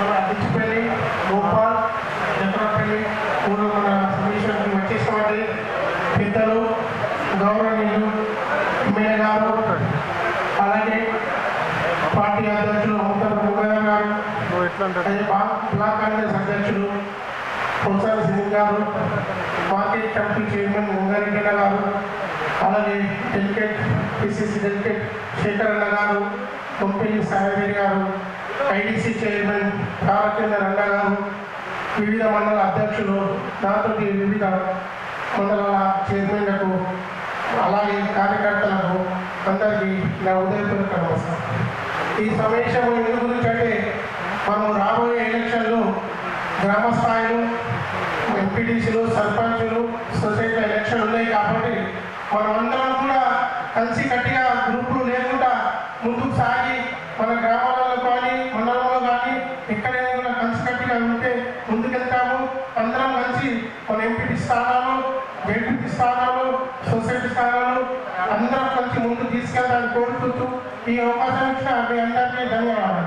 మన అతిచిపల్లి భోపాల్ చక్రపల్లి ఊరు మన సమీక్షకి వచ్చేసినటువంటి పెద్దలు గౌరవనీయులు ఎమ్మెల్యే గారు, అలాగే పార్టీ అధ్యక్షులు ముత్తల ముగ్గయ్య గారు, అదే బ్లాక్ కాంగ్రెస్ అధ్యక్షులు కొనసాగి సింగ్ గారు, మార్కెట్ కమిటీ చైర్మన్ ముంగారెడ్డి గారు, అలాగే డెలికేట్ పిసిసి డెలికేట్ శేఖరన్న గారు, కొంపెల్లి సాయిరెడ్డి గారు, ఐడిసి చైర్మన్ తారచంద్ర రంగ గారు, వివిధ మండల అధ్యక్షులు, నాతోటి వివిధ మండలాల చైర్మన్లకు, అలాగే కార్యకర్తలకు అందరికీ నా ఉదయపూర్వక నమస్కారం. ఈ సమావేశం ఎందు గురించి అంటే మనం రాబోయే ఎలక్షన్లు గ్రామ స్థాయిలు, ఎంపీటీసీలు, సర్పంచులు, సొసైటీ ఎలక్షన్ ఉన్నాయి కాబట్టి మనమందరం కూడా కలిసి కట్టిగా గ్రూపులు లేకుండా ముందుకు సాగి మన గ్రామాలలో కానీ మండలంలో కానీ ఎక్కడైనా కూడా కలిసి కట్టిగా ఉంటే ముందుకెళ్తాము. అందరం కలిసి మన ఎంపీటీ స్థానాలు, జడ్పీ స్థానాలు, సొసైటీ స్థానాలు అందరం కలిసి ముందుకు తీసుకెళ్తామని కోరుకుంటూ ఈ అవకాశం ఇచ్చిన మీ అందరికీ ధన్యవాదాలు.